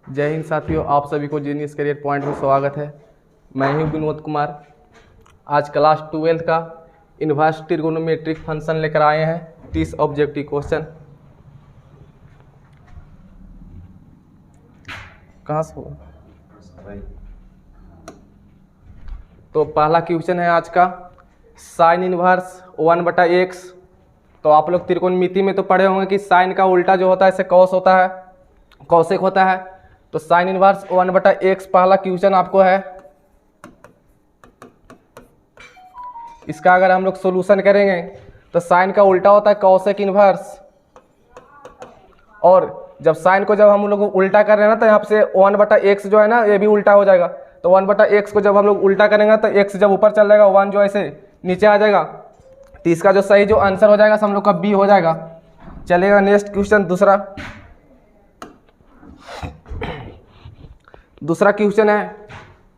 जय हिंद साथियों, आप सभी को जीनियस करियर पॉइंट में स्वागत है। मैं हूं विनोद कुमार। आज क्लास 12 का इनवर्स ट्रिगोनोमेट्रिक फंक्शन लेकर आए हैं 30 ऑब्जेक्टिव क्वेश्चन। कहाँ से हो? तो पहला क्वेश्चन है आज का, साइन इनवर्स 1/x। तो आप लोग त्रिकोणमिति में तो पढ़े होंगे कि साइन का उल्टा जो होता है इसे कॉस होता है, कॉसेक होता है। तो साइन इनवर्स 1/x पहला क्वेश्चन आपको है। इसका अगर हम लोग सॉल्यूशन करेंगे तो साइन का उल्टा होता है कॉसेक इनवर्स, और जब साइन को हम लोग उल्टा कर रहे हैं ना तो यहाँ से 1/x जो है ना ये भी उल्टा हो जाएगा। तो 1/x को जब हम लोग उल्टा करेंगे तो x जब ऊपर चल जाएगा 1 जो ऐसे नीचे आ जाएगा। तो इसका जो सही जो आंसर हो जाएगा हम लोग का बी हो जाएगा। चलेगा नेक्स्ट क्वेश्चन दूसरा क्वेश्चन है,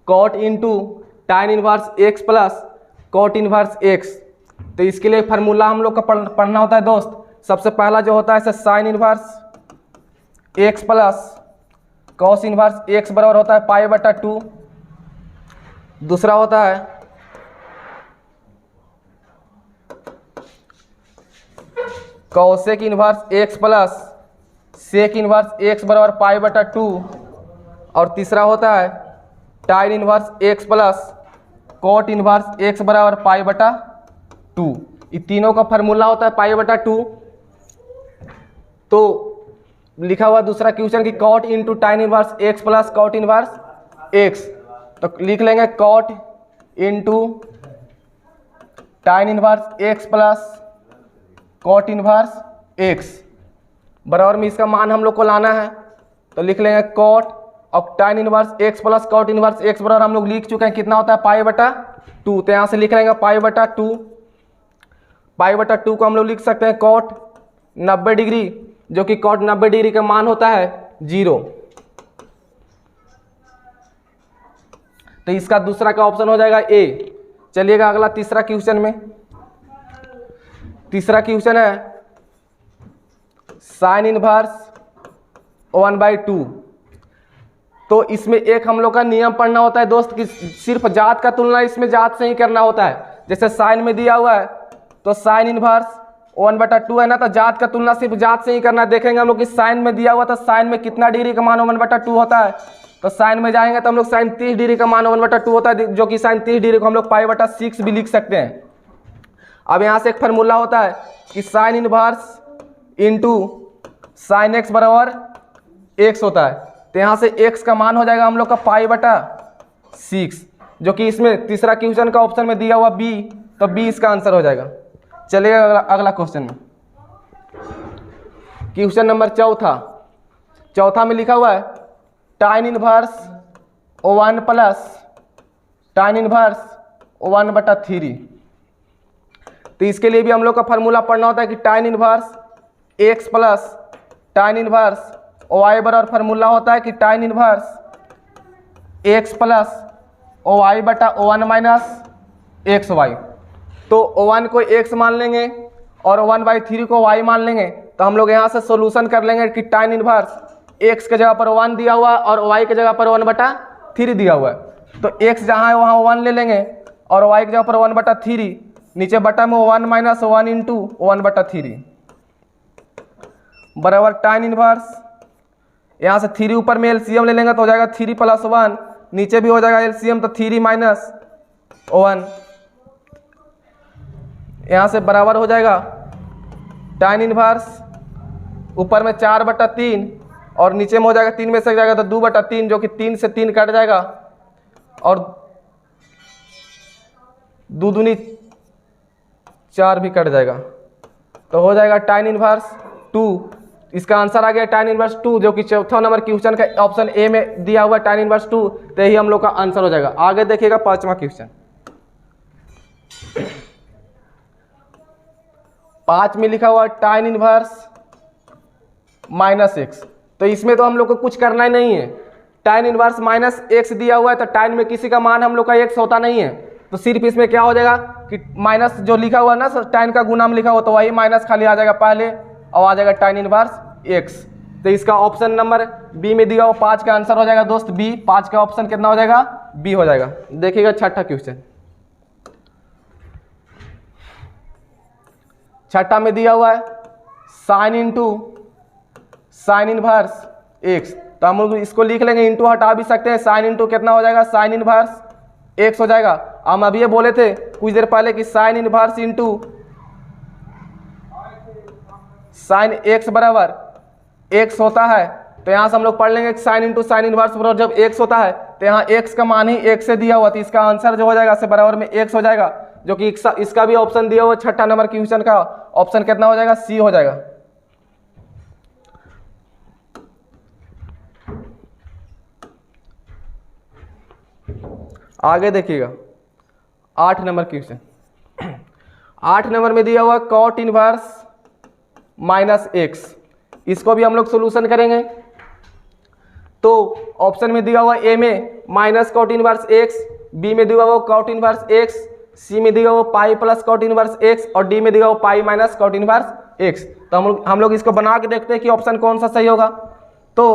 cot into tan inverse x plus cot inverse x। तो इसके लिए फार्मूला हम लोग का पढ़ना होता है दोस्त। सबसे पहला जो होता है sine inverse x plus cos inverse x बराबर होता है π/2। दूसरा होता है cosec inverse x plus sec inverse x बराबर π/2। और तीसरा होता है tan inverse x plus cot inverse x बराबर π/2। ये तीनों का फार्मूला होता है π/2। तो लिखा हुआ दूसरा क्वेश्चन कि cot into tan inverse x plus cot inverse x। तो लिख लेंगे cot into tan inverse x plus cot inverse x बराबर में इसका मान हम लोग को लाना है। तो लिख लेंगे कॉट और tan inverse x plus cot inverse x बराबर हम लोग लिख चुके हैं कितना होता है π/2। तो यहाँ से लिख लेंगे π/2। π/2 को हम लोग लिख सकते हैं कॉट 90 डिग्री, जो कि कॉट 90 डिग्री का मान होता है 0। तो इसका दूसरा का ऑप्शन हो जाएगा ए। चलिएगा अगला तीसरा क्वेश्चन में। तीसरा क्वेश्चन है साइन इनवर्स 1/2। तो इसमें एक हम लोग का नियम पढ़ना होता है दोस्त कि सिर्फ जात का तुलना इसमें जात से ही करना होता है। जैसे साइन में दिया हुआ है तो साइन इनवर्स 1/2 है ना, तो जात का तुलना सिर्फ जात से ही करना है। देखेंगे हम लोग कि साइन में दिया हुआ तो साइन में कितना डिग्री का मान 1/2 होता है। तो साइन में जाएंगे तो हम लोग साइन 30 डिग्री का मान 1/2 होता है, जो कि साइन 30 डिग्री को हम लोग π/6 भी लिख सकते हैं। अब यहाँ से एक फार्मूला होता है कि sine inverse into sine x बराबर x होता है। तो यहाँ से x का मान हो जाएगा हम लोग का π/6, जो कि इसमें तीसरा क्वेश्चन का ऑप्शन में दिया हुआ b। तो b इसका आंसर हो जाएगा। चलिए अगला क्वेश्चन में। क्वेश्चन नंबर चौथा में लिखा हुआ है टाइन इनवर्स 1 प्लस टाइन इनवर्स 1/3। तो इसके लिए भी हम लोग का फार्मूला पढ़ना होता है कि टाइन इनवर्स x प्लस टाइन इनवर्स y बराबर फार्मूला होता है कि टाइन inverse x plus y/1 minus xy। तो 1 को x मान लेंगे और 1/3 को y मान लेंगे। तो हम लोग यहाँ से सॉल्यूशन कर लेंगे कि टाइन इनवर्स x के जगह पर 1 दिया हुआ और y के जगह पर 1/3 दिया हुआ है। तो x जहाँ है वहाँ 1 ले लेंगे और y की जगह पर 1/3, नीचे बटा में 1 माइनस 1 इंटू 1/3 बराबर टाइन इनवर्स। यहाँ से 3 ऊपर में एलसीएम ले लेंगे तो हो जाएगा 3 + 1, नीचे भी हो जाएगा एलसीएम तो 3 माइनस 1। यहाँ से बराबर हो जाएगा टाइन इनवर्स ऊपर में 4/3 और नीचे में हो जाएगा 3 में से जाएगा तो 2/3, जो कि 3 से 3 कट जाएगा और 2 दूनी 4 भी कट जाएगा। तो हो जाएगा टाइन इनवर्स 2। इसका आंसर आ गया टाइन इनवर्स 2, जो कि चौथा नंबर क्वेश्चन का ऑप्शन ए में दिया हुआ टाइन इनवर्स 2। तो यही हम लोग का आंसर हो जाएगा। आगे देखिएगा पांचवा क्वेश्चन। 5 में लिखा हुआ टाइन इनवर्स -x। तो इसमें तो हम लोग को कुछ करना ही नहीं है। टाइन इनवर्स -x दिया हुआ है तो टाइन में किसी का मान हम लोग का x होता नहीं है। तो सिर्फ इसमें क्या हो जाएगा कि माइनस जो लिखा हुआ ना टाइन का गुना में लिखा हुआ तो वही माइनस खाली आ जाएगा पहले और आ जाएगा टाइन इनवर्स x। तो इसका ऑप्शन नंबर बी में दिया हुआ 5 का आंसर हो जाएगा दोस्त बी। 5 का ऑप्शन कितना हो जाएगा? बी हो जाएगा। देखिएगा छठा क्वेश्चन। छठा में दिया हुआ है साइन इनवर्स एक्स। तो हम लोग इसको लिख लेंगे, इंटू हटा भी सकते हैं। साइन इंटू कितना हो जाएगा? साइन इनवर्स एक्स हो जाएगा। हम अभी ये बोले थे कुछ देर पहले कि sine inverse into sine x बराबर एक्स होता है। तो यहाँ से हम लोग पढ़ लेंगे कि साइन इंटू साइन इनवर्स बराबर जब एक्स होता है तो यहाँ एक्स का मान ही एक्स से दिया हुआ, तो इसका आंसर जो हो जाएगा से बराबर में एक्स हो जाएगा, जो कि इसका भी ऑप्शन दिया हुआ छठा नंबर क्वेश्चन का ऑप्शन कितना हो जाएगा? सी हो जाएगा। आगे देखिएगा 8 नंबर क्वेश्चन। 8 नंबर में दिया हुआ कॉट इनवर्स माइनस एक्स। इसको भी हम लोग सोल्यूशन करेंगे। तो ऑप्शन में दिया हुआ ए में minus cot inverse x, B में दिया हुआ कॉट इनवर्स एक्स, सी में दिया हुआ pi plus cot inverse x और डी में दिया हुआ pi minus cot inverse x. तो हम लोग इसको बना के देखते हैं कि ऑप्शन कौन सा सही होगा। तो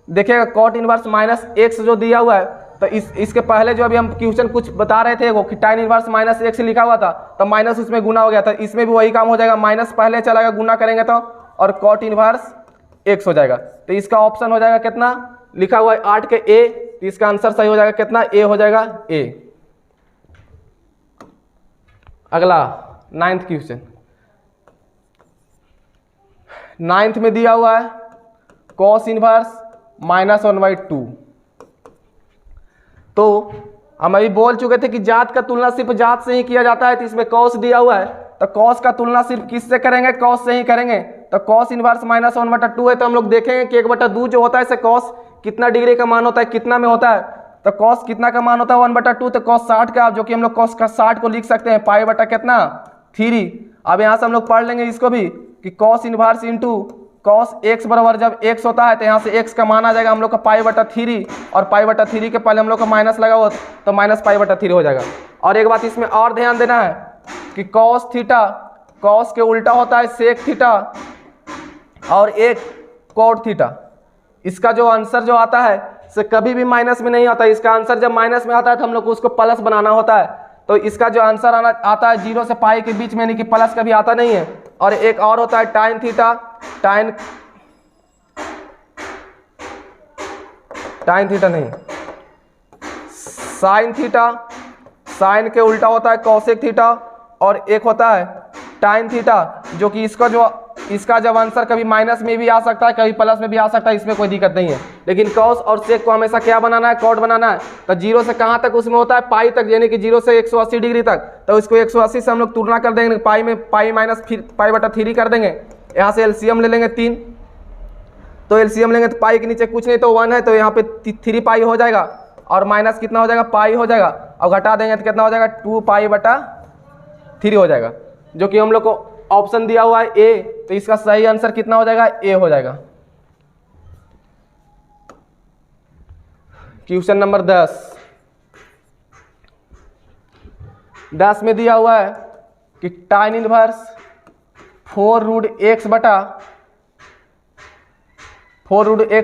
देखिएगा कॉट इनवर्स माइनस एक्स जो दिया हुआ है, तो इसके पहले जो अभी हम क्वेश्चन कुछ बता रहे थे वो कि टाइन इनवर्स माइनस एक्स लिखा हुआ था, तो माइनस उसमें गुना हो गया था। इसमें भी वही काम हो जाएगा, माइनस पहले चलेगा, गुना करेंगे तो, और कॉट इनवर्स एक्स हो जाएगा। तो इसका ऑप्शन हो जाएगा कितना? लिखा हुआ है 8 के ए, तो इसका आंसर सही हो जाएगा कितना? ए हो जाएगा ए। अगला 9th क्वेश्चन। 9th में दिया हुआ है कॉस इनवर्स माइनस 1/2। तो हम अभी बोल चुके थे कि जात का तुलना सिर्फ जात से ही किया जाता है, तो इसमें कॉस दिया हुआ है तो कॉस का तुलना सिर्फ किससे करेंगे? कॉस से ही करेंगे। तो कॉस इनवर्स माइनस 1/2 है, तो हम लोग देखेंगे कि 1/2 जो होता है इसे कॉस कितना डिग्री का मान होता है, कितना में होता है? तो कॉस कितना का मान होता है? 1/2। तो कॉस 60 का, जो कि हम लोग कॉस का 60 को लिख सकते हैं पाई बटा कितना? 3। अब यहाँ से हम लोग पढ़ लेंगे इसको भी कि cos inverse into cos x बराबर जब एक्स होता है तो यहाँ से एक्स का मान आ जाएगा हम लोग का पाई बटा 3, और पाई बटा 3 के पहले हम लोग का माइनस लगा हुआ तो माइनस पाई बटा 3 हो जाएगा। और एक बात इसमें और ध्यान देना है कि कॉस थीटा, कॉस के उल्टा होता है सेक थीटा और एक कॉट थीटा। इसका जो आंसर जो आता है से कभी भी माइनस में नहीं आता। इसका आंसर जब माइनस में आता है तो हम लोग को उसको प्लस बनाना होता है। तो इसका जो आंसर आता है 0 से पाई के बीच में, यानी कि प्लस कभी आता नहीं है। और एक और होता है टाइन थीटा, टाइन थीटा नहीं, साइन थीटा, साइन के उल्टा होता है कॉसेक थीटा, और एक होता है टाइन थीटा, जो कि इसका जब आंसर कभी माइनस में भी आ सकता है, कभी प्लस में भी आ सकता है, इसमें कोई दिक्कत नहीं है। लेकिन कॉस और सेक को हमेशा क्या बनाना है? कॉट बनाना है। तो 0 से कहाँ तक उसमें होता है? पाई तक, यानी कि 0 से 180 डिग्री तक। तो इसको 180 से हम लोग तुलना कर देंगे, पाई में पाई माइनस पाई बटा 3 कर देंगे। यहाँ से एलसीएम ले लेंगे 3, तो एलसीएम लेंगे तो पाई के नीचे कुछ नहीं तो 1 है, तो यहाँ पे 3 पाई हो जाएगा, और माइनस कितना हो जाएगा? पाई हो जाएगा। और घटा देंगे तो कितना हो जाएगा? 2 पाई बटा 3 हो जाएगा, जो कि हम लोग को ऑप्शन दिया हुआ है ए। तो इसका सही आंसर कितना हो जाएगा? ए हो जाएगा। क्वेश्चन नंबर 10 में दिया हुआ है कि टाइन इनवर्स 4√x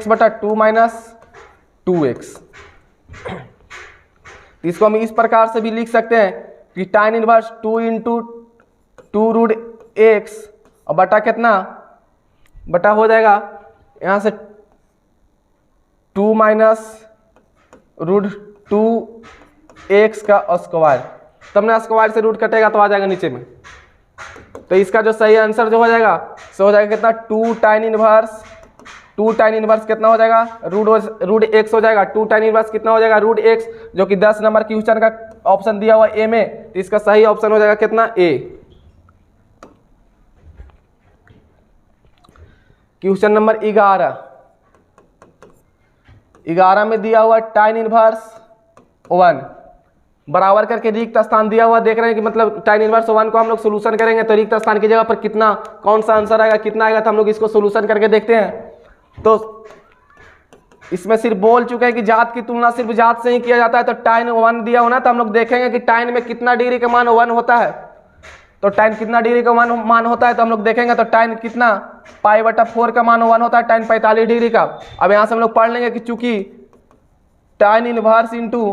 बटा 2 माइनस 2x। इसको हम इस प्रकार से भी लिख सकते हैं कि टाइन इनवर्स 2 इंटू 2√x और बटा कितना? बटा हो जाएगा यहाँ से 2 माइनस √2x का स्क्वायर। तब ना स्क्वायर से रूट कटेगा तो आ जाएगा नीचे में। तो इसका जो सही आंसर जो हो जाएगा सो हो जाएगा कितना? 2 टाइन इनवर्स कितना हो जाएगा? रूट एक्स हो जाएगा। 2 टाइन इनवर्स कितना हो जाएगा? रूट एक्स, जो कि 10 नंबर क्वेश्चन का ऑप्शन दिया हुआ ए में। तो इसका सही ऑप्शन हो जाएगा कितना? ए। क्वेश्चन नंबर 11 में दिया हुआ टाइन इनवर्स 1 बराबर करके रिक्त स्थान दिया हुआ। देख रहे हैं कि मतलब टाइन इनवर्स 1 को हम लोग सोल्यूशन करेंगे तो रिक्त स्थान की जगह पर कितना, कौन सा आंसर आएगा, कितना आएगा, तो हम लोग इसको सोल्यूशन करके देखते हैं। तो इसमें सिर्फ बोल चुके हैं कि जात की तुलना सिर्फ जात से ही किया जाता है। तो टाइन 1 दिया होना, तो हम लोग देखेंगे कि टाइन में कितना डिग्री का मान 1 होता है। तो tan कितना डिग्री का मान होता है, तो हम लोग देखेंगे तो tan कितना π/4 का मान 1 होता है, tan 45 डिग्री का। अब यहाँ से हम लोग पढ़ लेंगे कि चूंकि tan inverse into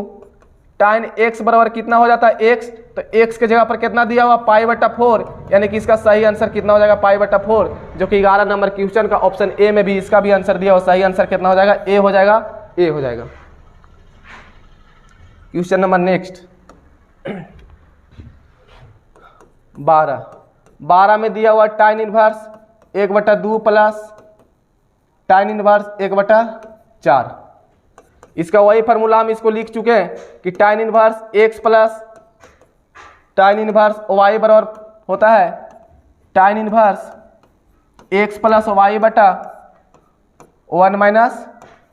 tan x बराबर कितना हो जाता है x, तो x के जगह पर कितना दिया हुआ π/4, यानी कि इसका सही आंसर कितना हो जाएगा π/4, जो कि 11 नंबर क्वेश्चन का ऑप्शन ए में भी इसका भी आंसर दिया हुआ, सही आंसर कितना हो जाएगा ए हो जाएगा, ए हो जाएगा। क्वेश्चन नंबर नेक्स्ट 12 में दिया हुआ tan inverse 1/2 plus tan inverse 1/4। इसका वही फार्मूला हम इसको लिख चुके हैं कि tan inverse x plus tan inverse y बराबर होता है tan inverse x plus y बटा 1 माइनस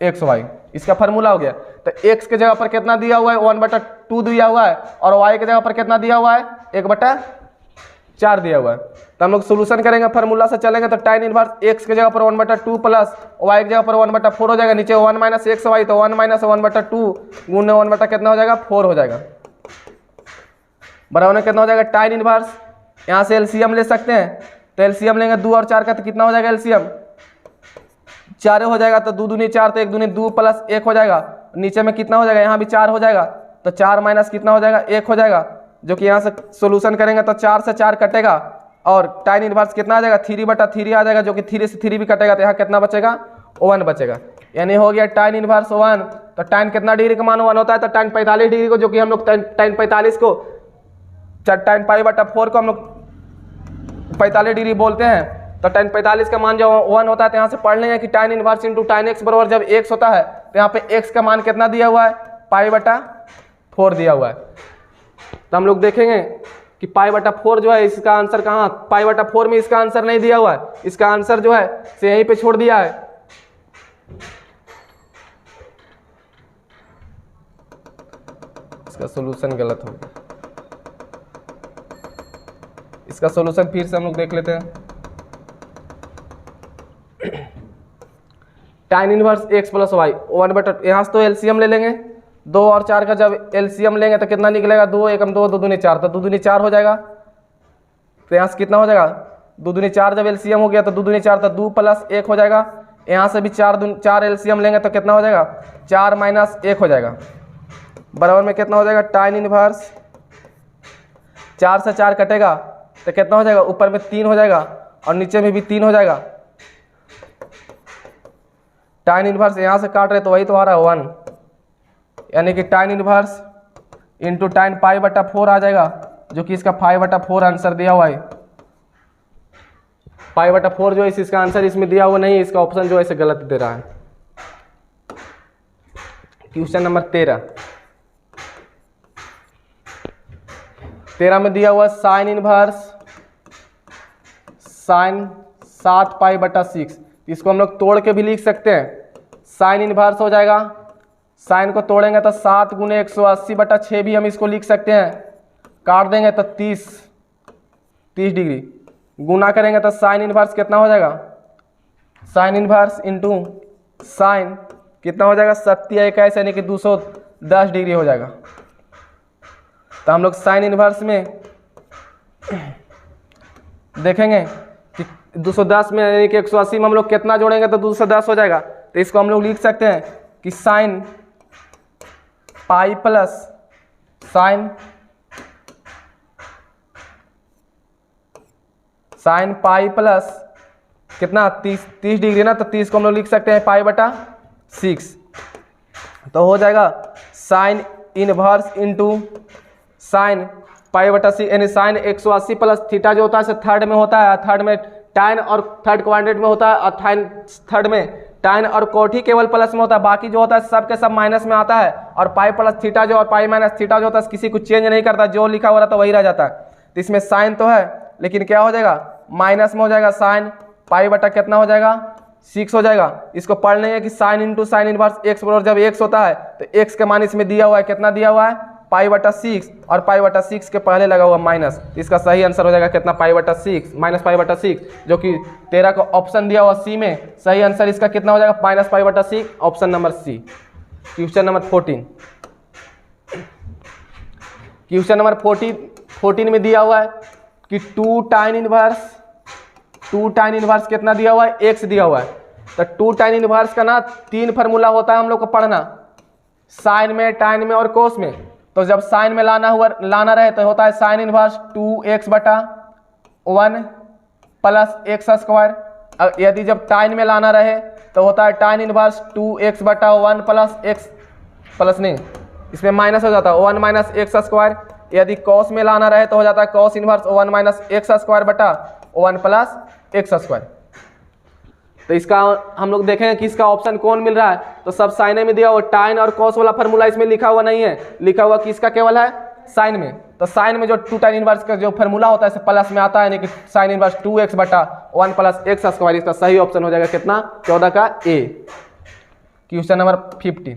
xy। इसका फार्मूला हो गया। तो x के जगह पर कितना दिया हुआ है 1/2 दिया हुआ है, और y के जगह पर कितना दिया हुआ है 1/4 दिया हुआ है। तो हम लोग सोल्यूशन करेंगे, फार्मूला से चलेंगे तो tan इनवर्स x के जगह पर 1/2 प्लस y की जगह पर 1/4 हो जाएगा, नीचे 1 माइनस xy, तो 1 माइनस 1/2 गुणे 1 बटा कितना हो जाएगा 4 हो जाएगा, बराबर में कितना हो जाएगा tan इनवर्स। यहाँ से एलसीएम ले सकते हैं, तो एलसीएम लेंगे 2 और 4 का, तो कितना हो जाएगा एलसीएम 4 हो जाएगा, तो 2 दूनी 4, तो 1 दूनी 2 प्लस 1 हो जाएगा, नीचे में कितना हो जाएगा यहाँ भी 4 हो जाएगा, तो 4 माइनस कितना हो जाएगा 1 हो जाएगा, जो कि यहाँ से सोल्यूशन करेंगे तो 4 से 4 कटेगा, और tan इनवर्स कितना आ जाएगा 3/3 आ जाएगा, जो कि 3 से 3 भी कटेगा, तो यहाँ कितना बचेगा 1 बचेगा, यानी हो गया tan इनवर्स 1। तो tan कितना डिग्री का मान 1 होता है, तो tan 45 डिग्री को, जो कि हम लोग tan 45 को tan π/4 को हम लोग 45 डिग्री बोलते हैं, तो tan 45 का मान जब 1 होता है, तो यहाँ से पढ़ लेंगे कि tan inverse into tan x बराबर जब x होता है, तो यहाँ पे x का मान कितना दिया हुआ है π/4 दिया हुआ है। तो हम लोग देखेंगे कि π/4 जो है इसका आंसर कहाँ, π/4 में इसका आंसर नहीं दिया हुआ है, इसका आंसर जो है से यहीं पे छोड़ दिया है। इसका सॉल्यूशन गलत हो गया, इसका सॉल्यूशन फिर से हम लोग देख लेते हैं। tan inverse x plus y 1/, यहाँ से तो एलसीएम ले लेंगे, 2 और 4 का जब एलसीएम लेंगे तो कितना निकलेगा 2 1 2 2 दूनी 4, तो 2 दूनी 4 हो जाएगा, तो यहाँ से कितना हो जाएगा 2 दूनी 4, जब एलसीएम हो गया तो 2 दूनी 4, तो 2 प्लस 1 हो जाएगा, यहाँ से भी 4 एलसीएम लेंगे तो कितना हो जाएगा 4 माइनस 1 हो जाएगा, बराबर में कितना हो जाएगा tan इनवर्स 4 से 4 कटेगा, तो कितना हो जाएगा ऊपर में 3 हो जाएगा और नीचे में भी 3 हो जाएगा। tan इनवर्स यहाँ से काट रहे तो वही तो आ रहा है 1, यानी कि tan इनवर्स इंटू tan π/4 आ जाएगा, जो कि इसका π/4 आंसर दिया हुआ है। π/4 जो है इसका आंसर इसमें दिया हुआ नहीं है, इसका ऑप्शन जो है इसे गलत दे रहा है। क्वेश्चन नंबर 13 में दिया हुआ साइन इनवर्स साइन 7π/6, इसको हम लोग तोड़ के भी लिख सकते हैं। साइन इनवर्स हो जाएगा, साइन को तोड़ेंगे तो 7 गुने 180/6 भी हम इसको लिख सकते हैं, काट देंगे तो 30 डिग्री, गुना करेंगे तो साइन इनवर्स कितना हो जाएगा, साइन इनवर्स इंटू साइन कितना हो जाएगा 70 यानी कि 210 डिग्री हो जाएगा। तो हम लोग साइन इनवर्स में देखेंगे कि 210 में यानी कि 180 में हम लोग कितना जोड़ेंगे तो 210 हो जाएगा, तो इसको हम लोग लिख सकते हैं कि sine pi plus sine pi plus कितना 30 डिग्री ना, तो 30 को हम लोग लिख सकते हैं π/6, तो हो जाएगा साइन इनवर्स इंटू साइन π/6, यानी साइन 180 प्लस थीटा जो होता है थर्ड में होता है, थर्ड में tan और थर्ड क्वाड्रेंट में होता है, और थर्ड में tan और कोट ही केवल प्लस में होता है, बाकी जो होता है सब के सब माइनस में आता है, और पाई प्लस थीटा जो और पाई माइनस थीटा जो होता है किसी को चेंज नहीं करता, जो लिखा हुआ रहता है वही रह जाता है। तो इसमें साइन तो है लेकिन क्या हो जाएगा माइनस में हो जाएगा, साइन π/, कितना हो जाएगा 6 हो जाएगा। इसको पढ़ लेंगे कि sine into sine inverse x बराबर जब x होता है तो x का मान इसमें दिया हुआ है, कितना दिया हुआ है π/6, और π/6 के पहले लगा हुआ माइनस, इसका सही आंसर हो जाएगा कितना π/6 माइनस π/6, जो कि 13 का ऑप्शन दिया हुआ सी में, सही आंसर इसका कितना हो जाएगा minus π/6, option number C. Question number 14 में दिया हुआ है कि 2 tan इनवर्स कितना दिया हुआ है, x दिया हुआ है। तो 2 tan इनवर्स का ना 3 फार्मूला होता है हम लोग को पढ़ना, साइन में, टाइन में और कोस में। तो जब साइन में लाना रहे तो होता है साइन इनवर्स 2x बटा 1 प्लस एक्स स्क्वायर। यदि जब टाइन में लाना रहे तो होता है टाइन इनवर्स 2x बटा 1 प्लस एक्स, प्लस नहीं इसमें माइनस हो जाता है 1 माइनस एक्स स्क्वायर। यदि कॉस में लाना रहे तो हो जाता है cos inverse 1 minus x square बटा 1 प्लस एक्स स्क्वायर। तो इसका हम लोग देखेंगे कि इसका ऑप्शन कौन मिल रहा है। तो सब साइन में दिया हुआ, टाइन और कॉस वाला फार्मूला इसमें लिखा हुआ नहीं है, लिखा हुआ कि इसका केवल है साइन में। तो साइन में जो 2 tan इनवर्स का जो फार्मूला होता है प्लस में आता है, यानी कि साइन इनवर्स 2x बटा 1 प्लस एक्स स्क्वायर। इसका सही ऑप्शन हो जाएगा कितना, 14 का A. Question number 15।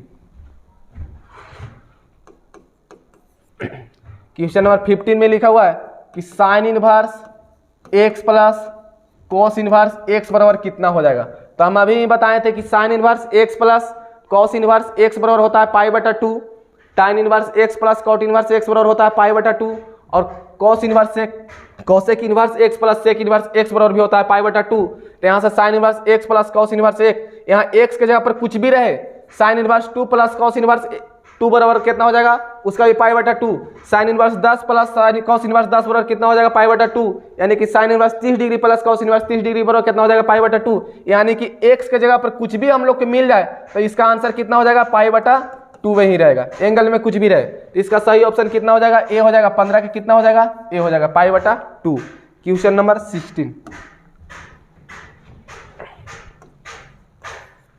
Question number 15 में लिखा हुआ है कि sine inverse x plus cos inverse x बराबर कितना हो जाएगा। तो हम अभी बताए थे कि sine inverse x plus cos inverse x बराबर होता है पाई बटा 2, tan inverse x plus cot inverse x बराबर होता है पाई बटा 2, और cos inverse cosec inverse x plus sec inverse x बराबर भी होता है पाई बटा 2। तो यहाँ से sign inverse x plus cos inverse 1, यहाँ x के जगह पर कुछ भी रहे, sine inverse 2 plus cos inverse 2 बराबर कितना हो जाएगा, उसका भी पाई बटा 2। Sine inverse 10 plus sine cos inverse 10 बराबर कितना हो जाएगा, पाई बटा 2। यानी कि sine inverse 30 degree plus cos inverse 30 degree बराबर कितना हो जाएगा, पाई बटा 2। यानी कि x के जगह पर कुछ भी हम लोग को मिल जाए तो इसका आंसर कितना हो जाएगा, पाई बटा 2 में ही रहेगा, एंगल में कुछ भी रहे। तो इसका सही ऑप्शन कितना हो जाएगा, ए हो जाएगा। 15 का कितना हो जाएगा, ए हो जाएगा, पाई बटा 2। क्वेश्चन नंबर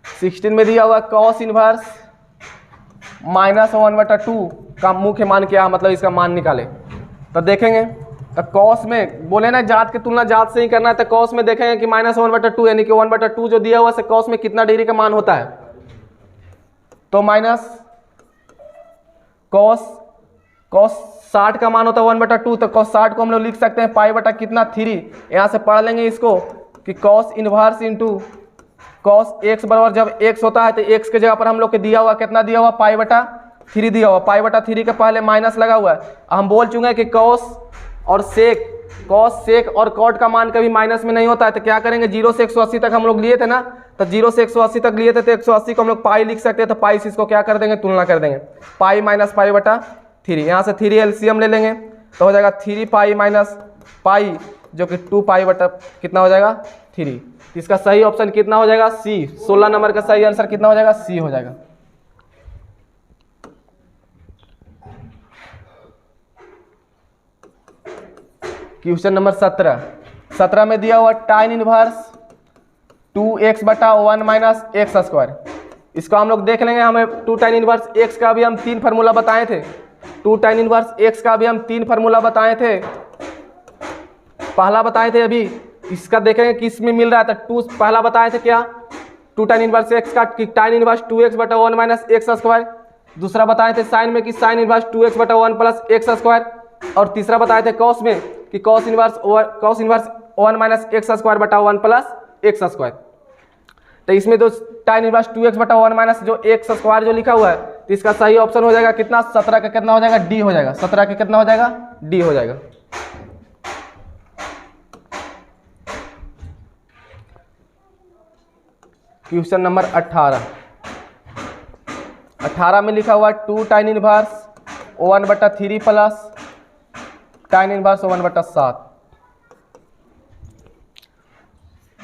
16 में दिया हुआ कॉस इनवर्स माइनस 1/2 का मुख्य मान क्या है, मतलब इसका मान निकाले। तो देखेंगे तो कॉस में बोले ना जात की तुलना जात से ही करना है, तो कॉस में देखेंगे कि माइनस 1/2 यानी कि 1/2 जो दिया हुआ से कॉस में कितना डिग्री का मान होता है। तो माइनस कॉस 60 का मान होता है 1/2, तो कॉस 60 को हम लोग लिख सकते हैं पाई बटा कितना 3। यहाँ से पढ़ लेंगे इसको कि cos inverse into cos x बराबर जब x होता है तो x के जगह पर हम लोग के दिया हुआ कितना दिया हुआ, पाई बटा 3 दिया हुआ। पाई बटा 3 के पहले माइनस लगा हुआ है। हम बोल चुके हैं कि कॉस सेक और कॉट का मान कभी माइनस में नहीं होता है। तो क्या करेंगे, 0 से 180 तक हम लोग लिए थे ना, तो 0 से 180 तक लिए थे तो 180 को हम लोग पाई लिख सकते हैं। तो पाई से इसको क्या कर देंगे, तुलना कर देंगे, पाई माइनस पाई बटा 3। यहाँ से 3 एलसीएम ले लेंगे तो हो जाएगा 3 पाई माइनस पाई, जो कि 2 पाई बटा कितना हो जाएगा 3। इसका सही ऑप्शन कितना हो जाएगा, सी। 16 नंबर का सही आंसर कितना हो जाएगा, सी हो जाएगा। क्वेश्चन नंबर 17 में दिया हुआ टाइन इनवर्स 2x बटा 1 माइनस एक्स स्क्वायर। इसको हम लोग देख लेंगे। हमें 2 टाइन इनवर्स x का भी हम 3 फार्मूला बताए थे। 2 टाइन इनवर्स x का भी हम 3 फार्मूला बताए थे। पहला बताए थे अभी, इसका देखेंगे किस में मिल रहा है। तो 2 पहला बताए थे क्या, 2 टाइन इनवर्स x का कि टाइन इनवर्स 2x बटा 1 माइनस एक्स स्क्वायर। दूसरा बताए थे साइन में कि साइन इनवर्स 2x बटा 1 प्लस एक्स स्क्वायर। और तीसरा बताए थे कॉस में कि cos inverse 1 minus x square बटा 1 प्लस एक्स स्क्वायर। तो इसमें जो टाइन इनवर्स 2x बटा 1 माइनस जो एक्स स्क्वायर जो लिखा हुआ है, तो इसका सही ऑप्शन हो जाएगा कितना, 17 का कितना हो जाएगा, डी हो जाएगा। 17 का कितना हो जाएगा, डी हो जाएगा। क्वेश्चन नंबर 18 में लिखा हुआ 2 टाइन इनवर्स 1/3 प्लस टाइन इनवर्स 1/7।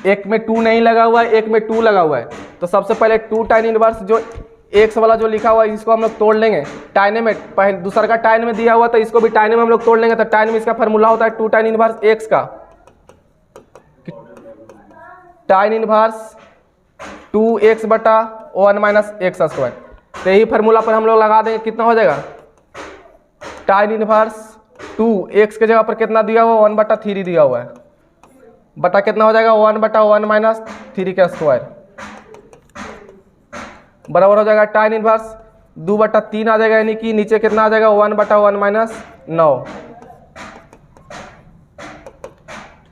एक में 2 नहीं लगा हुआ है, एक में 2 लगा हुआ है। तो सबसे पहले 2 टाइन इनवर्स जो एक्स वाला जो लिखा हुआ है इसको हम लोग तोड़ लेंगे। टाइन में पहले दूसरा का टाइन में दिया हुआ तो इसको भी टाइन में हम लोग तोड़ लेंगे। तो टाइन में इसका फार्मूला होता है 2 टाइन इनवर्स एक्स का, टाइन इनवर्स 2x बटा 1 माइनस एक्स स्क्वायर। तो यही फार्मूला पर हम लोग लगा देंगे, कितना हो जाएगा, टाइन इनवर्स 2x के जगह पर कितना दिया हुआ, 1/3 दिया हुआ है, बटा कितना हो जाएगा 1/1 माइनस 3 का स्क्वायर बराबर हो जाएगा टाइन इनवर्स 2/3 आ जाएगा, यानी कि नीचे कितना आ जाएगा 1/1 माइनस 9।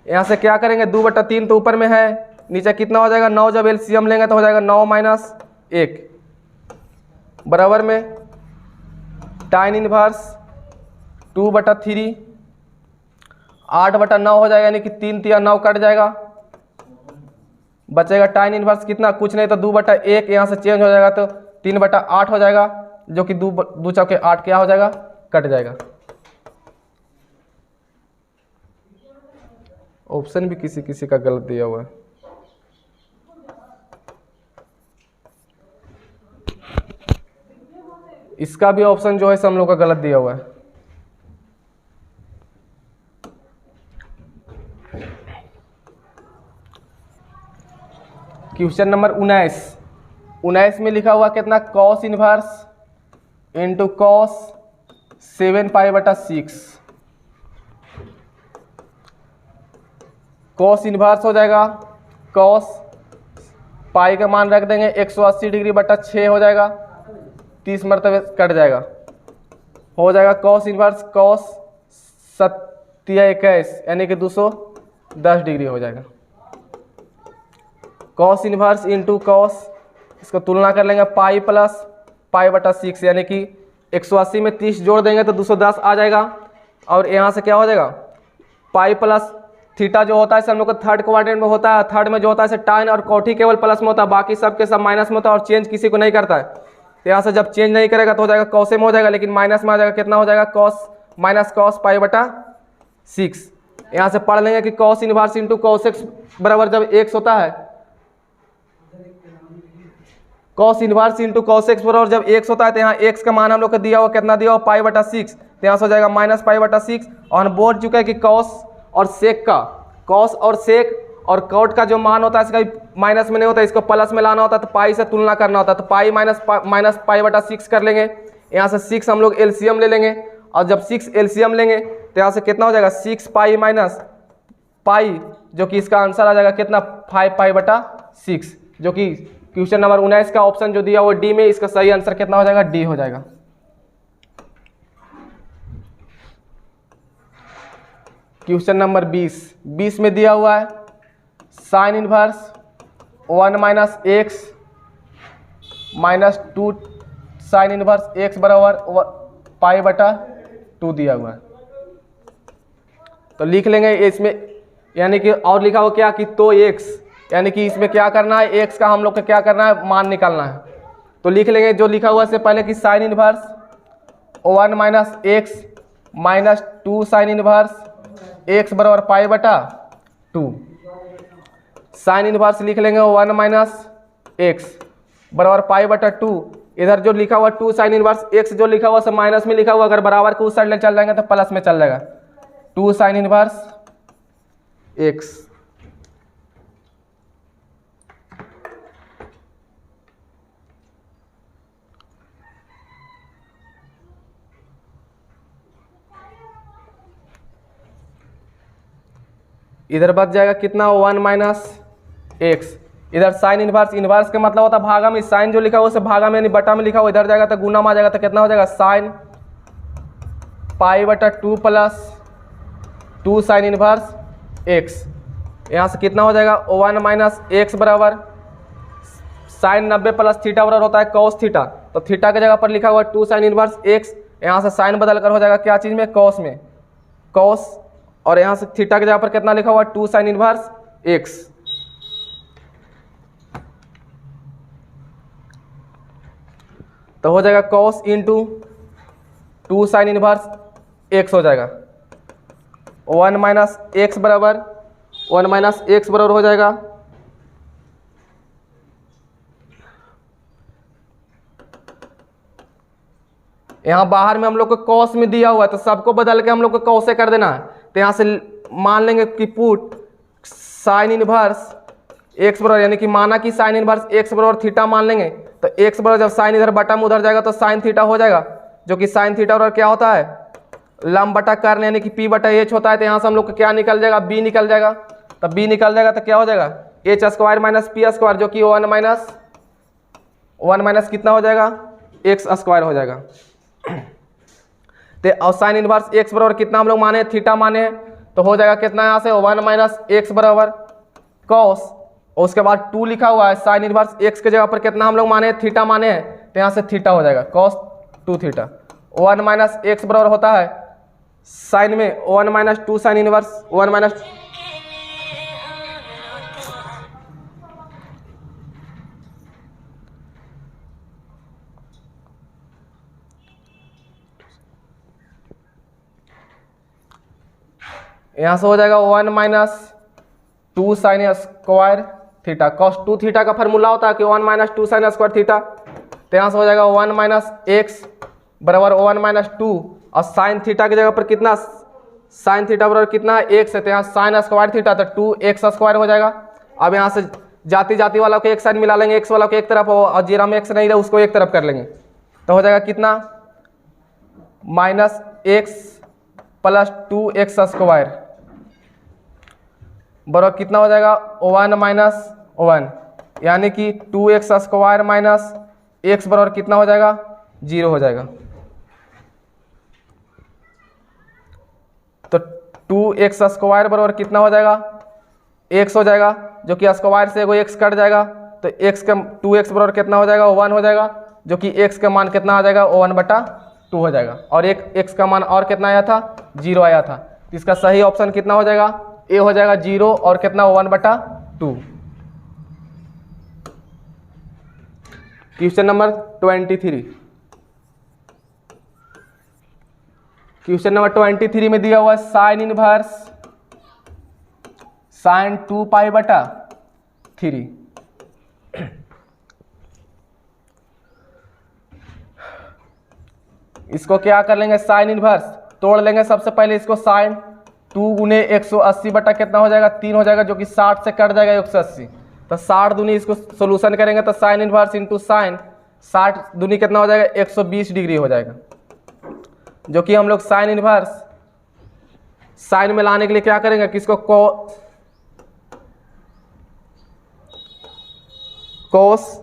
यहाँ से क्या करेंगे, 2/3 तो ऊपर में है, नीचे कितना हो जाएगा 9, जब एलसीएम लेंगे तो हो जाएगा 9 माइनस 1 बराबर में टाइन इनवर्स 2/3। 8/9 हो जाएगा, यानी कि 3 तिया 9 कट जाएगा, बचेगा tan इनवर्स कितना, कुछ नहीं तो 2/1, यहाँ से चेंज हो जाएगा तो 3/8 हो जाएगा, जो कि 2 चौके 8 क्या हो जाएगा, कट जाएगा। ऑप्शन भी किसी किसी का गलत दिया हुआ है। इसका भी ऑप्शन जो है सब लोग का गलत दिया हुआ है। क्वेश्चन नंबर 19 में लिखा हुआ कितना, cos inverse into cos 7π/6। Cos inverse हो जाएगा, कॉस पाई का मान रख देंगे 180 डिग्री बटा 6 हो जाएगा, 30 मरतबे कट जाएगा, हो जाएगा कॉस इनवर्स कॉस 7×21 यानी कि 210 डिग्री हो जाएगा। कॉस इनवर्स इंटू कॉस, इसको तुलना कर लेंगे पाई प्लस π/6 यानी कि 180 में 30 जोड़ देंगे तो 210 आ जाएगा, और यहाँ से क्या हो जाएगा पाई प्लस थीटा जो होता है हम लोग का थर्ड क्वाड्रेंट में होता है, थर्ड में जो होता है टाइन और कोठी केवल प्लस में होता है, बाकी सब के सब माइनस में होता है और चेंज किसी को नहीं करता है। तो यहाँ से जब चेंज नहीं करेगा तो हो जाएगा कॉसे में हो जाएगा, लेकिन माइनस में आ जाएगा, कितना हो जाएगा कॉस माइनस कॉस π/6। यहाँ से पढ़ लेंगे कि cos inverse into cos x बराबर जब x होता है, cos inverse into cos x बराबर जब x होता है तो यहाँ x का मान हम लोग को दिया हुआ कितना दिया हुआ π/6, तो यहाँ से हो जाएगा माइनस π/6। और बोल चुका है कि कॉस और सेक का, कॉस और सेक और कॉट का जो मान होता है इसका माइनस में नहीं होता, इसको प्लस में लाना होता है तो पाई से तुलना करना होता है, तो पाई माइनस π/6 कर लेंगे। यहाँ से 6 हम लोग एलसीएम ले लेंगे, और जब 6 एलसीएम लेंगे तो यहाँ से कितना हो जाएगा 6π माइनस पाई, जो कि इसका आंसर आ जाएगा कितना 5π/6, जो कि क्वेश्चन नंबर 19 का ऑप्शन जो दिया वो डी में, इसका सही आंसर कितना हो जाएगा, डी हो जाएगा। क्वेश्चन नंबर 20 में दिया हुआ है sine inverse 1 - x - 2 sine inverse x बराबर π/2 दिया हुआ है, तो लिख लेंगे इसमें, यानी कि और लिखा हो क्या कि तो x, यानी कि इसमें क्या करना है x का हम लोग को क्या करना है मान निकालना है, तो लिख लेंगे जो लिखा हुआ से पहले कि sine inverse 1 - x - 2 sine inverse x बराबर π/2। साइन इनवर्स लिख लेंगे 1 - x बराबर π/2, इधर जो लिखा हुआ 2 साइन इनवर्स x जो लिखा हुआ सब माइनस में लिखा हुआ, अगर बराबर के उस साइड ले चल जाएंगे तो प्लस में चल जाएगा, 2 साइन इनवर्स x। इधर बच जाएगा कितना 1 - x, इधर साइन इनवर्स, इनवर्स का मतलब होता है भागा में, साइन जो लिखा हुआ उसे भागा में यानी बटा में लिखा हुआ, इधर जाएगा तो गुना में आ जाएगा, तो कितना हो जाएगा sine π/2 plus 2 sine inverse x। यहाँ से कितना हो जाएगा 1 - x बराबर साइन 90 प्लस थीटा बराबर होता है कॉस थीटा, तो थीटा की जगह पर लिखा हुआ 2 साइन इनवर्स x, यहाँ से साइन बदल कर हो जाएगा क्या चीज़ में कॉस में, कॉस, और यहाँ से थीटा की जगह पर कितना लिखा हुआ 2 साइन इनवर्स x। तो हो जाएगा cos into 2 sine inverse x हो जाएगा, 1 - x बराबर 1 - x बराबर हो जाएगा यहाँ बाहर में हम लोग को कॉस में दिया हुआ है तो सबको बदल के हम लोग को कॉस से कर देना है, तो यहाँ से मान लेंगे कि पुट साइन इनवर्स x बराबर, यानी कि माना कि साइन इनवर्स x बराबर थीटा मान लेंगे, तो x बराबर जब साइन इधर बटा में उधर जाएगा तो साइन थीटा हो जाएगा, जो कि साइन थीटा बराबर क्या होता है लंब बटा कर्ण यानी कि p/h होता है, तो यहाँ से हम लोग को क्या निकल जाएगा b निकल जाएगा, तो b निकल जाएगा तो क्या हो जाएगा h² - p² जो कि 1 कितना हो जाएगा x² हो जाएगा। तो और साइन इनवर्स x बराबर कितना हम लोग माने थीटा माने, तो हो जाएगा कितना यहाँ से 1 - x बराबर कॉस, और उसके बाद 2 लिखा हुआ है साइन इनवर्स x के जगह पर कितना हम लोग माने थीटा माने हैं, तो यहाँ से थीटा हो जाएगा cos 2 थीटा। 1 - x बराबर होता है साइन में 1 माइनस 2 साइन इनवर्स 1 माइनस यहाँ से हो जाएगा 1 minus 2 sine square theta. Cos 2 theta का फार्मूला होता है कि 1 माइनस 2 साइन स्क्वायर थीटा। तो यहाँ से हो जाएगा 1 माइनस एक्स बराबर 1 माइनस 2 और साइन थीटा की जगह पर कितना साइन थीटा बराबर कितना है एक्स है, तो यहाँ साइन स्क्वायर थीटा तो 2x स्क्वायर हो जाएगा। अब यहाँ से जाति जाति वाला को एक साइड मिला लेंगे, एक्स वाला को एक तरफ और जीरा में एक्स नहीं रहे उसको एक तरफ कर लेंगे, तो हो जाएगा कितना minus x plus 2x square बराबर कितना हो जाएगा 1 माइनस 1, यानी कि 2x स्क्वायर माइनस एक्स बराबर कितना हो जाएगा 0 हो जाएगा। तो 2x स्क्वायर बराबर कितना हो जाएगा x हो जाएगा, जो कि स्क्वायर से एगो x कट जाएगा, तो x का 2x बराबर कितना हो जाएगा 1 हो जाएगा, जो कि x का मान कितना आ जाएगा 1/2 हो जाएगा। और एक x का मान और कितना आया था 0 आया था। तो इसका सही ऑप्शन कितना हो जाएगा ए हो जाएगा 0 और कितना 1/2। Question number 23। क्वेश्चन नंबर 23 में दिया हुआ है साइन इनवर्स साइन 2π/3। इसको क्या कर लेंगे साइन इनवर्स तोड़ लेंगे। सबसे पहले इसको साइन 2 गुने 180 बटा कितना हो जाएगा 3 हो जाएगा, जो कि 60 से कट जाएगा 180, तो 60 दूनी इसको सोल्यूशन करेंगे तो साइन इनवर्स इंटू साइन 60 दूनी कितना हो जाएगा 120 डिग्री हो जाएगा, जो कि हम लोग साइन इनवर्स साइन में लाने के लिए क्या करेंगे कि इसको कोस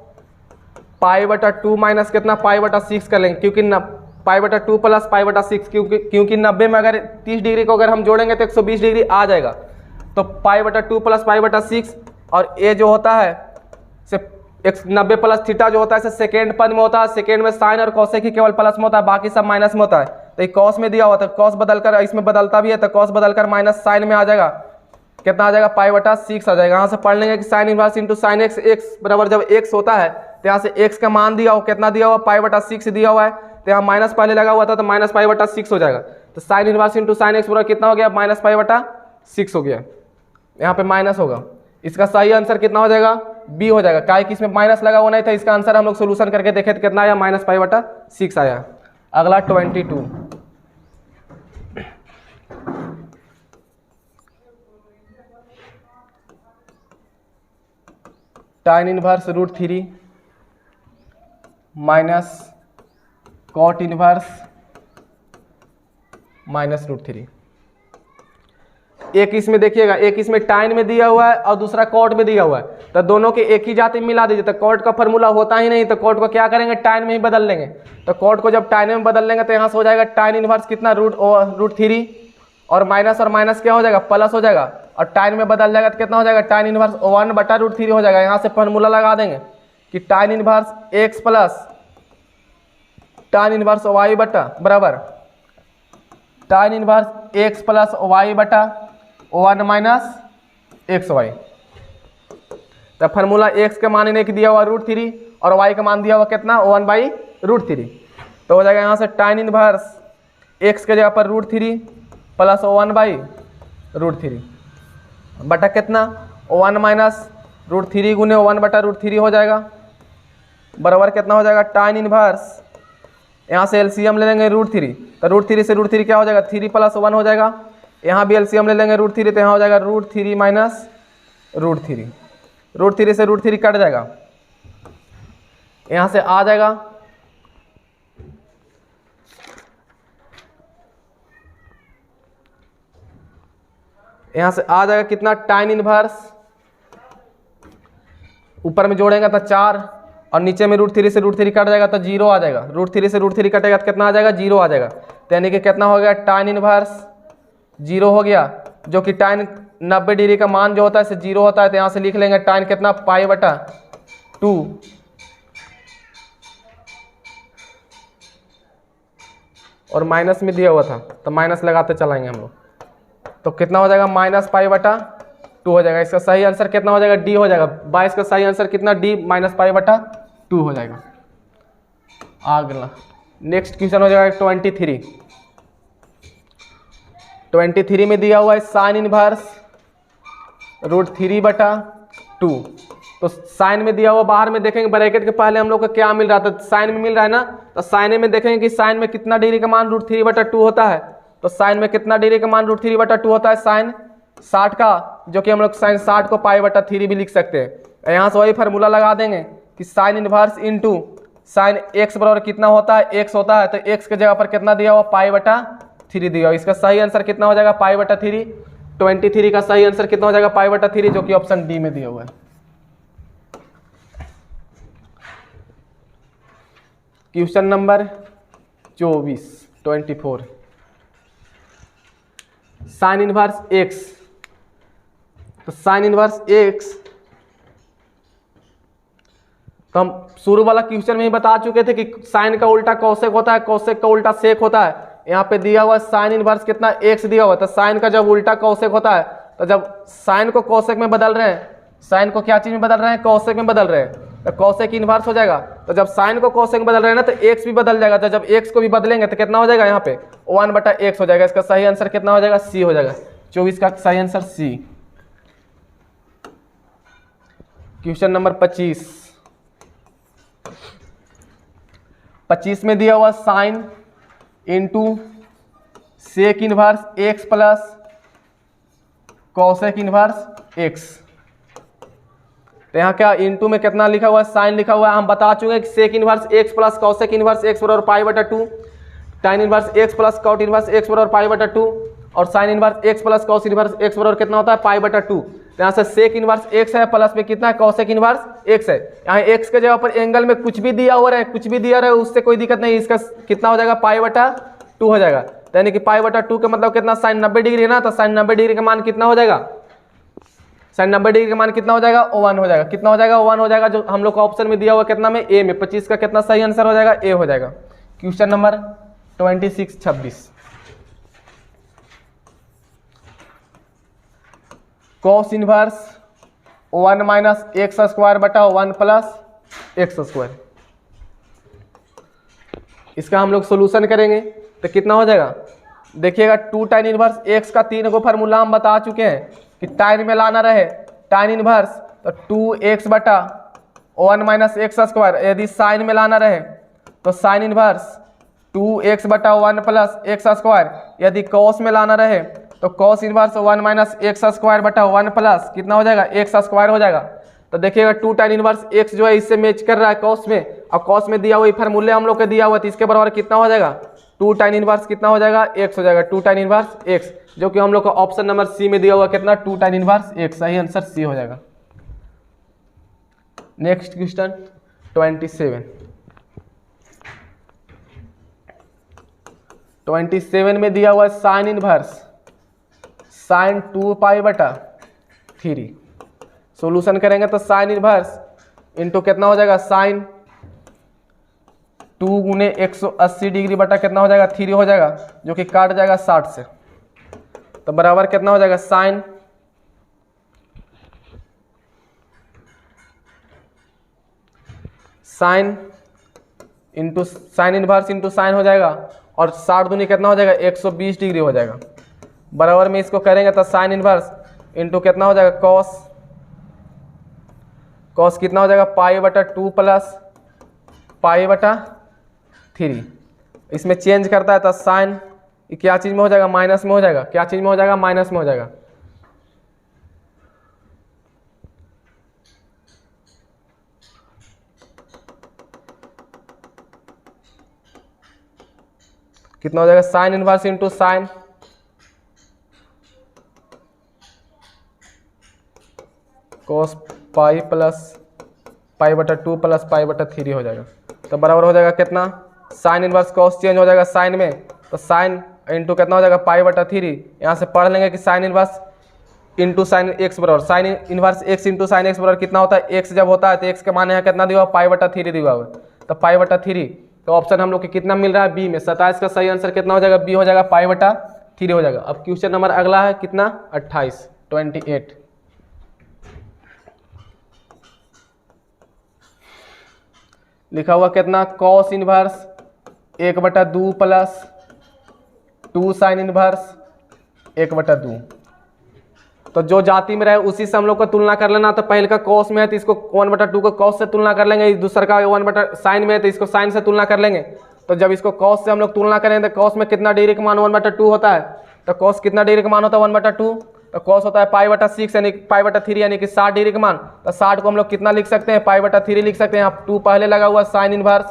π/2 माइनस कितना π/6 कर लेंगे, क्योंकि π/2 प्लस π/6 क्योंकि 90 में अगर 30 डिग्री को अगर हम जोड़ेंगे तो 120 डिग्री आ जाएगा। तो π/2 प्लस π/6 और ये जो होता है से 90 प्लस थीटा जो होता है सेकेंड पद में होता है, सेकेंड में साइन और कॉसेक ही केवल प्लस में होता है, बाकी सब माइनस में होता है। तो ये कॉस में दिया हुआ था, कॉस बदलकर इसमें बदलता भी है, तो कॉस बदलकर माइनस साइन में आ जाएगा, कितना आ जाएगा π/6 आ जाएगा। यहाँ से पढ़ लेंगे कि sine inverse into sine x, x बराबर जब एक्स होता है तो यहाँ से एक्स का मान दिया हुआ कितना दिया हुआ π/6 दिया हुआ है, तो यहाँ माइनस पहले लगा हुआ था तो माइनस π/6 हो जाएगा। तो sine inverse into sine x बराबर कितना हो गया माइनस π/6 हो गया, यहाँ पे माइनस होगा। इसका सही आंसर कितना हो जाएगा बी हो जाएगा, काहे कि इसमें माइनस लगा हुआ नहीं था। इसका आंसर हम लोग सोल्यूशन करके देखे तो कितना आया माइनस π/6 आया। अगला 22 tan inverse √3 minus cot inverse minus √3। एक इसमें देखिएगा, एक इसमें tan में दिया हुआ है और दूसरा कॉट में दिया हुआ है, तो दोनों के एक ही जाति में मिला दीजिए। तो कॉट का फॉर्मूला होता ही नहीं, तो कॉट को क्या करेंगे tan में ही बदल लेंगे। तो कॉट को जब tan में बदल लेंगे तो यहाँ से हो जाएगा tan इनवर्स कितना √3 और माइनस क्या हो जाएगा प्लस हो जाएगा, और tan में बदल जाएगा तो कितना हो जाएगा tan इनवर्स 1/√3 हो जाएगा। यहाँ से फॉर्मूला लगा देंगे कि tan inverse x plus tan inverse y बटा बराबर tan inverse x plus y बटा 1 माइनस xy। तो फॉर्मूला x का मान इन्हें दिया हुआ √3 और y का मान दिया हुआ कितना 1/√3, तो हो जाएगा यहाँ से tan इनवर्स x के जगह पर √3 प्लस 1/√3 बटा कितना 1 माइनस √3 गुने 1/√3 हो जाएगा, बराबर कितना हो जाएगा tan इनवर्स, यहाँ से एलसीएम ले लेंगे √3, तो √3 से √3 क्या हो जाएगा 3 + 1 हो जाएगा। यहाँ भी एलसीएम ले लेंगे √3, तो यहाँ हो जाएगा √3 माइनस √3, √3 से √3 कट जाएगा, यहाँ से आ जाएगा कितना tan इनवर्स, ऊपर में जोड़ेगा तो 4 और नीचे में √3 से √3 कट जाएगा तो 0 आ जाएगा, √3 से √3 कटेगा तो कितना आ जाएगा 0 आ जाएगा। तो यानी कि कितना हो गया tan इनवर्स 0 हो गया, जो कि tan 90 डिग्री का मान जो होता है 0 होता है। तो यहाँ से लिख लेंगे tan कितना π/2 और माइनस में दिया हुआ था तो माइनस लगाते चलाएंगे हम लोग। तो कितना हो जाएगा -π/2 हो जाएगा। इसका सही आंसर कितना हो जाएगा, डी हो जाएगा। 22 का सही आंसर कितना, डी -π/2 हो जाएगा। अगला नेक्स्ट क्वेश्चन हो जाएगा 23 में दिया हुआ है साइन इनवर्स √3/2। तो साइन में दिया हुआ, बाहर में देखेंगे ब्रैकेट के पहले हम लोग को क्या मिल रहा था, साइन में मिल रहा है ना, तो साइन में देखेंगे कि साइन में कितना डिग्री का मान √3/2 होता है। तो साइन में कितना डिग्री का मान √3/2 होता है, साइन 60 का, जो कि हम लोग साइन 60 को π/3 भी लिख सकते हैं। यहाँ से वही फार्मूला लगा देंगे कि sine inverse into sine x बराबर कितना होता है, x होता है, तो x के जगह पर कितना दिया हुआ, π/3 दिया हुआ। इसका सही आंसर कितना हो जाएगा, π/3। 23 का सही आंसर कितना हो जाएगा, π/3, जो कि ऑप्शन डी में दिया हुआ है। Question number 24 sign inverse x। तो साइन इनवर्स x तो हम शुरू वाला क्वेश्चन में ही बता चुके थे कि साइन का उल्टा कौसेक होता है, कौसेक का उल्टा सेक होता है। यहाँ पे दिया हुआ साइन इनवर्स कितना, x दिया हुआ है। तो साइन का जब उल्टा कौसेक होता है, तो जब साइन को कौसेक में बदल रहे हैं, साइन को क्या चीज में बदल रहे हैं, कौसेक में बदल रहे हैं, तो कौसेक इनवर्स हो जाएगा। तो जब साइन को कौसेक में बदल रहे हैं ना, तो x भी बदल जाएगा। तो जब x को भी बदलेंगे तो कितना हो जाएगा, यहाँ पे 1/x हो जाएगा। इसका सही आंसर कितना हो जाएगा, सी हो जाएगा। 24 का सही आंसर सी। क्वेश्चन नंबर 25 में दिया हुआ sine into sec inverse x plus cosec inverse x। तो यहाँ क्या इंटू में कितना लिखा हुआ है, साइन लिखा हुआ है। हम बता चुके हैं कि sec inverse x plus cosec inverse x बराबर π/2, tan inverse x plus cot inverse x बराबर π/2, और sine inverse x plus cos inverse x बराबर कितना होता है, π/2। तो यहाँ से सेक इनवर्स x है, प्लस में कितना है, कौसेक इनवर्स x है। यहाँ x के जगह पर एंगल में कुछ भी दिया हुआ है, कुछ भी दिया रहे, उससे कोई दिक्कत नहीं। इसका कितना हो जाएगा, π/2 हो जाएगा। यानी कि π/2 का मतलब कितना, साइन 90 डिग्री है ना, तो साइन 90 डिग्री का मान कितना हो जाएगा, साइन 90 डिग्री का मान कितना हो जाएगा, 1 हो जाएगा। कितना हो जाएगा, 1 हो जाएगा, जो हम लोग का ऑप्शन में दिया हुआ कितना में, ए में। 25 का कितना सही आंसर हो जाएगा, ए हो जाएगा। Question number 26 cos inverse 1 - x² / 1 + x²। इसका हम लोग सोल्यूशन करेंगे तो कितना हो जाएगा, देखिएगा 2 tan इनवर्स x का 3 को फार्मूला हम बता चुके हैं कि टाइन में लाना रहे tan इनवर्स, तो 2x/1 - x²। यदि साइन में लाना रहे तो साइन इनवर्स 2x/1 + x²। यदि कॉस में लाना रहे तो कॉस इनवर्स 1 - x² / 1 + कितना हो जाएगा, x² हो जाएगा। तो देखिएगा 2 tan इनवर्स x जो है इससे मैच कर रहा है कॉस में, और कॉस में दिया हुआ फार्मूले हम लोग के दिया हुआ, तो इसके बराबर कितना हो जाएगा, 2 tan इनवर्स कितना हो जाएगा, x हो जाएगा। 2 tan इनवर्स x, जो कि हम लोग का ऑप्शन नंबर सी में दिया हुआ कितना, 2 tan इनवर्स x। सही आंसर सी हो जाएगा। नेक्स्ट क्वेश्चन 27 में दिया हुआ है साइन इनवर्स साइन 2π/3। सॉल्यूशन करेंगे तो साइन इनवर्स इंटू कितना हो जाएगा, साइन 2 × 180 डिग्री बटा कितना हो जाएगा, 3 हो जाएगा, जो कि काट जाएगा 60 से। तो बराबर कितना हो जाएगा, sine into sine inverse into sine हो जाएगा, और 60 दूनी कितना हो जाएगा, 120 डिग्री हो जाएगा। बराबर में इसको करेंगे तो साइन इनवर्स इंटू कितना हो जाएगा, कॉस कितना हो जाएगा, π/2 + π/3। इसमें चेंज करता है तो साइन क्या चीज में हो जाएगा, माइनस में हो जाएगा। क्या चीज में हो जाएगा, माइनस में हो जाएगा। कितना हो जाएगा, sine inverse into sine cos π + π/2 + π/3 हो जाएगा। तो बराबर हो जाएगा कितना, साइन इनवर्स कॉस चेंज हो जाएगा साइन में, तो साइन इंटू कितना हो जाएगा, π/3। यहाँ से पढ़ लेंगे कि sine inverse into sine x बराबर sign inverse x into sine x बराबर कितना होता है, x जब होता है तो x का मान यहाँ कितना दिया हुआ, π/3 दिया हुआ है। तो π/3 तो ऑप्शन हम लोग के कितना मिल रहा है बी में। 27 का सही आंसर कितना हो जाएगा, बी हो जाएगा π/3 हो जाएगा। अब क्वेश्चन नंबर अगला है कितना 28 लिखा हुआ कितना cos inverse 1/2 plus 2 sine inverse 1/2। तो जो जाति में रहे उसी से हम लोग को तुलना कर लेना। तो पहले का cos में है तो इसको 1/2 को cos से तुलना कर लेंगे, दूसरा का 1 साइन में है तो इसको साइन से तुलना कर लेंगे। तो जब इसको cos से हम लोग तुलना करेंगे तो cos में कितना डिग्री का मान 1/2 होता है, तो cos कितना डिग्री का मान होता है 1/2, तो cos होता है π/6 यानी π/3 यानी कि 60 डिग्री का मान। तो 60 को हम लोग कितना लिख सकते हैं π/3 लिख सकते हैं। यहाँ 2 पहले लगा हुआ साइन इनवर्स।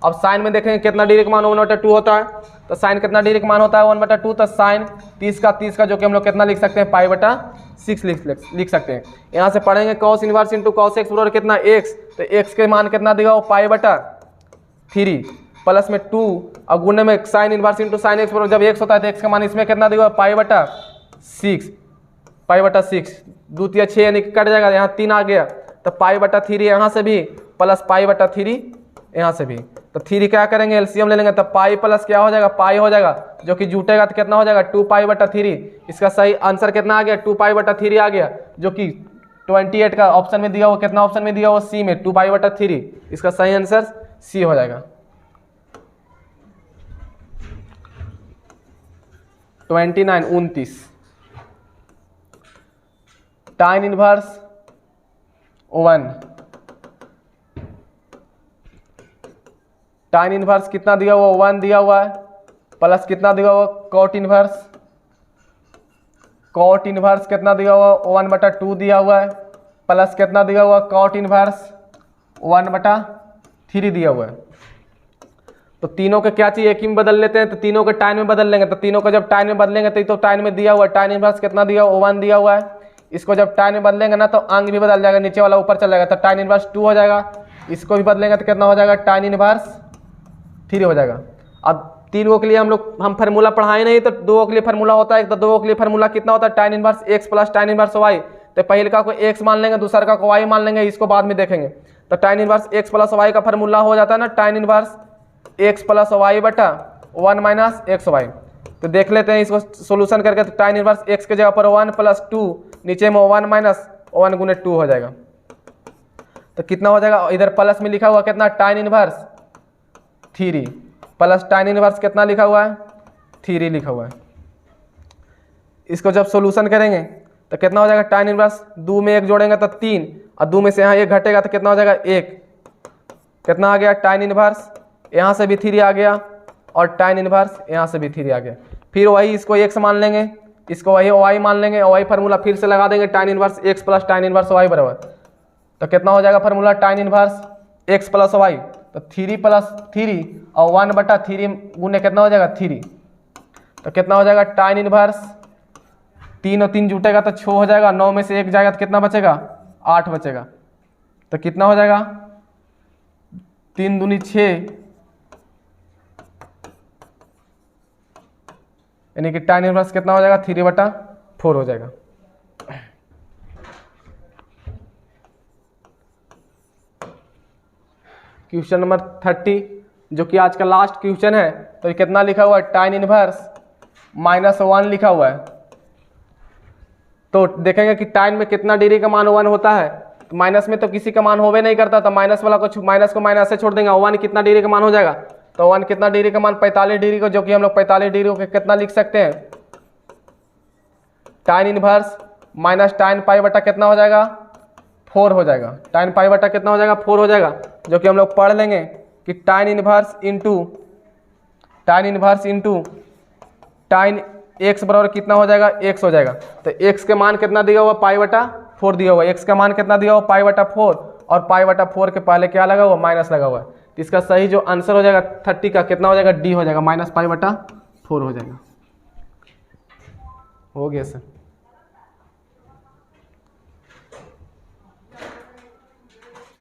अब साइन में देखेंगे कितना डिग्री का मान 1/2 होता है, तो साइन कितना डिग्री का मान होता है 1/2, तो साइन 30 का जो कि हम लोग कितना लिख सकते हैं π/6 लिख सकते हैं। यहाँ से पढ़ेंगे cos inverse into cos x बराबर कितना x, तो x के मान कितना देगा वो π/3 प्लस में 2 और गुणे में sine inverse into sine x बराबर जब x होता है तो x का मान इसमें कितना देगा π/6 द्वितीय 6 यानी कि कट जाएगा, यहाँ 3 आ गया तो π/3 यहाँ से भी प्लस π/3 यहाँ से भी। तो 3 क्या करेंगे एलसीएम ले लेंगे तो पाई प्लस क्या हो जाएगा पाई हो जाएगा, जो कि जुटेगा तो कितना हो जाएगा 2π/3। इसका सही आंसर कितना आ गया 2π/3 आ गया, जो कि 28 का ऑप्शन में दिया हुआ, कितना ऑप्शन में दिया हुआ सी में 2π/3। इसका सही आंसर सी हो जाएगा। 29 tan इनवर्स 1 tan इनवर्स कितना दिया हुआ 1 दिया हुआ है, प्लस कितना दिया हुआ cot इनवर्स कितना दिया हुआ 1/2 दिया हुआ है, प्लस कितना दिया हुआ cot इनवर्स 1/3 दिया हुआ है। तो तीनों के क्या चाहिए एक ही में बदल लेते हैं, तो तीनों के टाइम में बदल लेंगे। तो तीनों को जब टाइम में बदलेंगे तो टाइम में दिया हुआ है tan इनवर्स कितना दिया हुआ 1 दिया हुआ है। इसको जब टाइम में बदलेंगे ना तो अंग भी बदल जाएगा, नीचे वाला ऊपर चल जाएगा, तो tan इनवर्स 2 हो जाएगा। इसको भी बदलेंगे तो कितना हो जाएगा tan इनवर्स 3 हो जाएगा। अब 3 के लिए हम फार्मूला पढ़ाए नहीं, तो 2 के लिए फार्मूला होता है, तो 2 के लिए फार्मूला कितना होता है tan inverse x plus tan inverse y। तो पहले का को x मान लेंगे, दूसरा का को y मान लेंगे, इसको बाद में देखेंगे। तो tan inverse x plus y का फार्मूला हो जाता है ना tan inverse x plus y बटा 1 माइनस xy। तो देख लेते हैं इसको सोल्यूशन करके, तो tan इनवर्स x के जगह पर 1 प्लस 2 नीचे में 1 माइनस 1 गुने 2 हो जाएगा। तो कितना हो जाएगा, इधर प्लस में लिखा हुआ कितना tan inverse 3 plus tan inverse कितना लिखा हुआ है 3 लिखा हुआ है। इसको जब सोल्यूशन करेंगे तो कितना हो जाएगा tan इनवर्स 2 में 1 जोड़ेंगे तो 3 और 2 में से यहाँ 1 घटेगा तो कितना हो जाएगा 1। कितना आ गया tan इनवर्स, यहाँ से भी 3 आ गया और tan इनवर्स यहाँ से भी 3 आ गया। फिर वही इसको x मान लेंगे, इसको वही y मान लेंगे और वही फार्मूला फिर से लगा देंगे tan inverse x plus tan inverse y बराबर। तो कितना हो जाएगा formula tan inverse x plus y, तो 3 प्लस 3 और 1/3 गुने कितना हो जाएगा 3। तो कितना हो जाएगा tan इनवर्स 3 और 3 जुटेगा तो 6 हो जाएगा, 9 में से 1 जाएगा तो कितना बचेगा 8 बचेगा। तो कितना हो जाएगा 3 दूनी 6 यानी कि tan इनवर्स कितना हो जाएगा 3/4 हो जाएगा। क्वेश्चन नंबर 30 जो कि आज का लास्ट क्वेश्चन है, तो कितना लिखा हुआ है tan इनवर्स -1 लिखा हुआ है। तो देखेंगे कि tan में कितना डिग्री का मान 1 होता है, तो माइनस में तो किसी का मान होवे नहीं करता, तो माइनस वाला को माइनस से छोड़ देंगे। 1 कितना डिग्री का मान हो जाएगा, तो 1 कितना डिग्री का मान 45 डिग्री को, जो कि हम लोग 45 डिग्री को कितना लिख सकते हैं tan इनवर्स माइनस tan पाई बटा कितना हो जाएगा 4 हो जाएगा। tan पाई बटा कितना हो जाएगा 4 हो जाएगा, जो कि हम लोग पढ़ लेंगे कि tan inverse into tan x बराबर कितना हो जाएगा x हो जाएगा। तो x के मान कितना दिया हुआ π/4 दिया हुआ, x का मान कितना दिया हुआ π/4 और π/4 के पहले क्या लगा हुआ माइनस लगा हुआ है। तो इसका सही जो आंसर हो जाएगा 30 का कितना हो जाएगा डी हो जाएगा -π/4 हो जाएगा। हो गया सर।